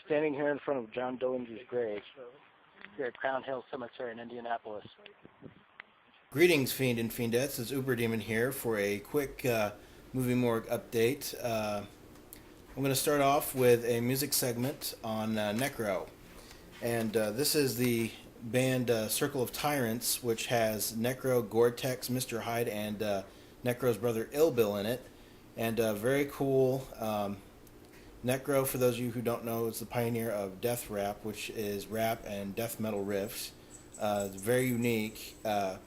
Standing here in front of John Dillinger's grave here at Crown Hill Cemetery in Indianapolis. Greetings, Fiend and Fiendettes. It's Uberdemon here for a quick movie morgue update. I'm going to start off with a music segment on Necro. And this is the band Circle of Tyrants, which has Necro, Gore-Tex, Mr. Hyde, and Necro's brother Ill Bill in it. And very cool. Necro, for those of you who don't know, is the pioneer of death rap, which is rap and death metal riffs. It's very unique. I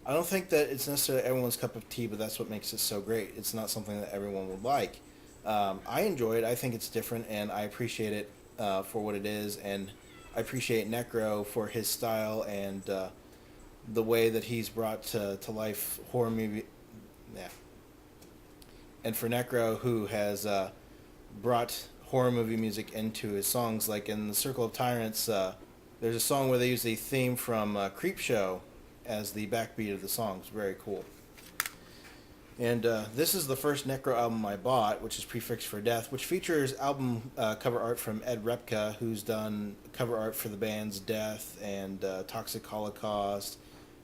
don't think that it's necessarily everyone's cup of tea, but that's what makes it so great. It's not something that everyone would like. I enjoy it. I think it's different, and I appreciate it for what it is. And I appreciate Necro for his style and the way that he's brought to life horror movie. Yeah. And for Necro, who has brought horror movie music into his songs, like in the Circle of Tyrants, there's a song where they use a theme from Creepshow as the backbeat of the song. It's very cool. And this is the first Necro album I bought, which is Prefix for Death, which features album cover art from Ed Repka, who's done cover art for the bands Death and Toxic Holocaust,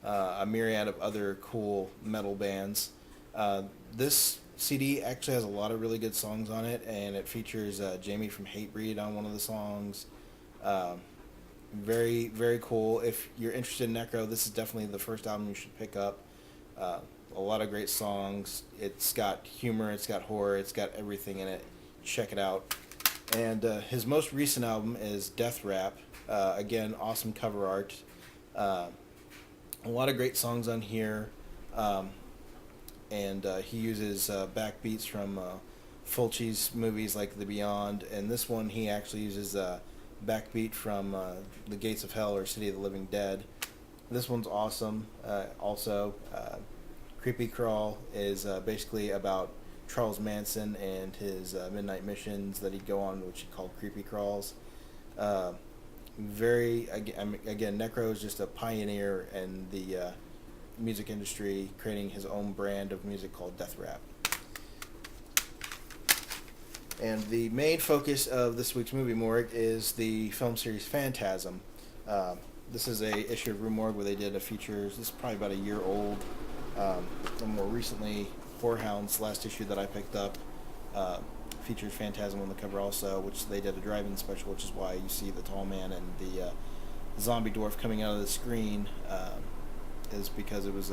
a myriad of other cool metal bands. This CD actually has a lot of really good songs on it, and it features Jamie from Hatebreed on one of the songs. Very, very cool. If you're interested in Necro, this is definitely the first album you should pick up. A lot of great songs. It's got humor, it's got horror, it's got everything in it. Check it out. And his most recent album is Death Rap. Again, awesome cover art. A lot of great songs on here. And he uses backbeats from Fulci's movies like The Beyond. And this one he actually uses backbeat from The Gates of Hell or City of the Living Dead. This one's awesome. Also, Creepy Crawl is basically about Charles Manson and his midnight missions that he'd go on, which he called Creepy Crawls. Again, Necro is just a pioneer in the music industry, creating his own brand of music called death rap. And the main focus of this week's movie morgue is the film series Phantasm. This is a issue of Rue Morgue where they did a features. This is probably about a year old. And more recently, Whorehound's last issue that I picked up features Phantasm on the cover also, which they did a drive-in special, which is why you see the tall man and the zombie dwarf coming out of the screen. Is because it was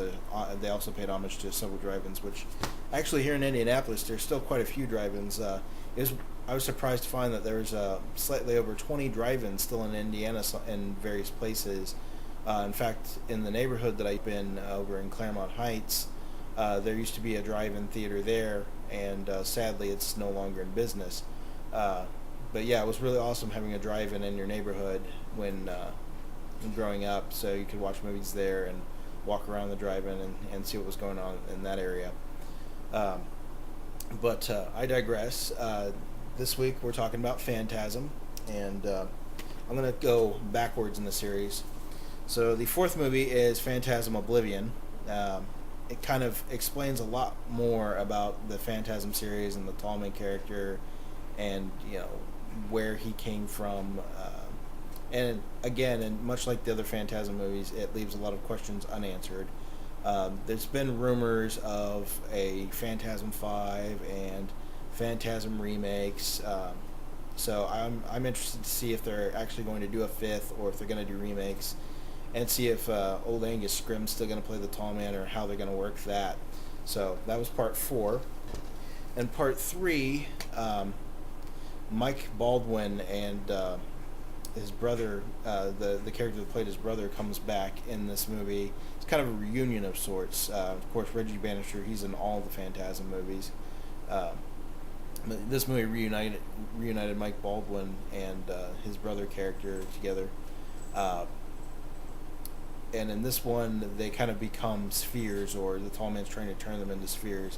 they also paid homage to several drive-ins, which actually here in Indianapolis there's still quite a few drive-ins. I was surprised to find that there's slightly over 20 drive-ins still in Indiana in various places. In fact, in the neighborhood that I've been over in Claremont Heights, there used to be a drive-in theater there, and sadly it's no longer in business. But yeah, it was really awesome having a drive-in in your neighborhood when growing up, so you could watch movies there and walk around the drive-in and see what was going on in that area. But I digress. This week we're talking about Phantasm, and I'm going to go backwards in the series. So the fourth movie is Phantasm Oblivion. It kind of explains a lot more about the Phantasm series and the Tallman character, and where he came from. And again, and much like the other Phantasm movies, it leaves a lot of questions unanswered. There's been rumors of a Phantasm 5 and Phantasm remakes. So I'm interested to see if they're actually going to do a fifth, or if they're going to do remakes, and see if old Angus Scrimm's still going to play the tall man, or how they're going to work that. So that was part 4. And part 3, Mike Baldwin and his brother, the character that played his brother, comes back in this movie. It's kind of a reunion of sorts. Of course, Reggie Bannister, he's in all the Phantasm movies. This movie reunited Mike Baldwin and his brother character together. And in this one, they kind of become spheres, or the tall man's trying to turn them into spheres.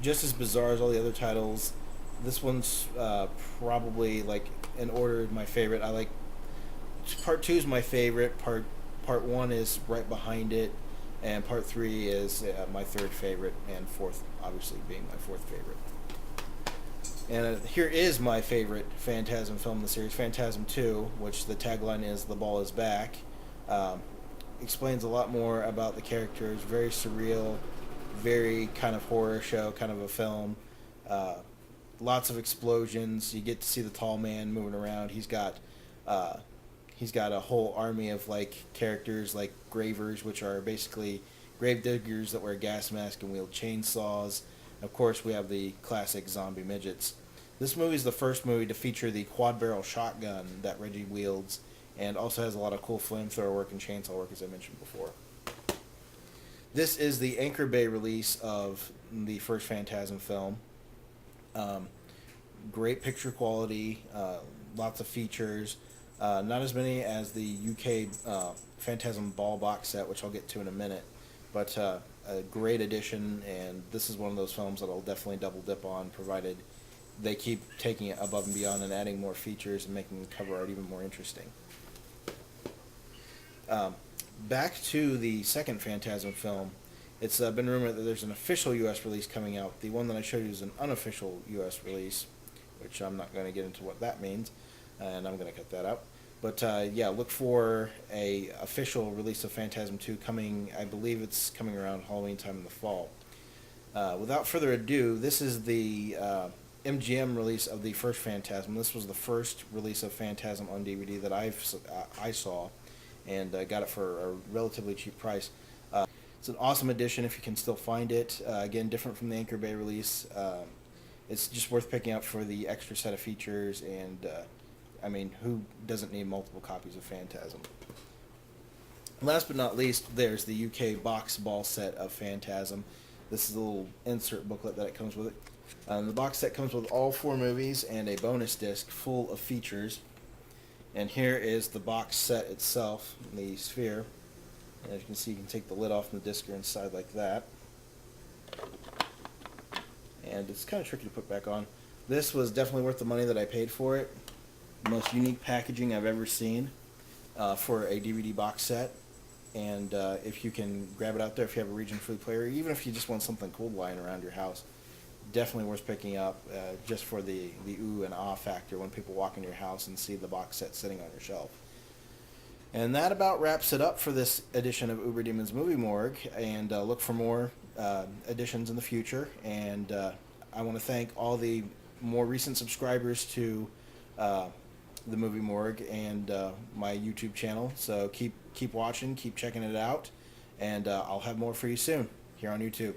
Just as bizarre as all the other titles, this one's probably, like, in order, my favorite. I like part 2 is my favorite. Part 1 is right behind it, and part 3 is my third favorite, and fourth obviously being my fourth favorite. And here is my favorite Phantasm film in the series, Phantasm 2, which the tagline is "The Ball is Back." Um, Explains a lot more about the characters. Very surreal, very kind of horror show, kind of a film. Uh, Lots of explosions. You get to see the tall man moving around. Uh, he's got a whole army of like characters like gravers, which are basically grave diggers that wear gas masks and wield chainsaws. Of course, we have the classic zombie midgets. This movie is the first movie to feature the quad barrel shotgun that Reggie wields, and also has a lot of cool flamethrower work and chainsaw work, as I mentioned before. This is the Anchor Bay release of the first Phantasm film. Um, Great picture quality, lots of features. Not as many as the UK Phantasm Ball box set, which I'll get to in a minute, but a great addition, and this is one of those films that I'll definitely double dip on, provided they keep taking it above and beyond and adding more features and making the cover art even more interesting. Back to the second Phantasm film. It's been rumored that there's an official U.S. release coming out. The one that I showed you is an unofficial U.S. release, which I'm not going to get into what that means, and I'm going to cut that out. But yeah, look for a official release of Phantasm 2 coming. I believe it's coming around Halloween time in the fall. Without further ado, this is the MGM release of the first Phantasm. This was the first release of Phantasm on DVD that I saw, and got it for a relatively cheap price. It's an awesome edition if you can still find it. Again, different from the Anchor Bay release. It's just worth picking up for the extra set of features, and I mean, who doesn't need multiple copies of Phantasm? Last but not least, there's the UK box ball set of Phantasm. This is a little insert booklet that it comes with it. The box set comes with all 4 movies and a bonus disc full of features. And here is the box set itself, the sphere. And as you can see, you can take the lid off and the disc are inside like that. And it's kind of tricky to put back on. This was definitely worth the money that I paid for it. The most unique packaging I've ever seen for a DVD box set. And if you can grab it out there, if you have a region free player, even if you just want something cool lying around your house, definitely worth picking up just for the ooh and ah factor when people walk into your house and see the box set sitting on your shelf. And that about wraps it up for this edition of Uberdemon's Movie Morgue, and look for more editions in the future. And I want to thank all the more recent subscribers to the Movie Morgue and my YouTube channel. So keep watching, keep checking it out, and I'll have more for you soon here on YouTube.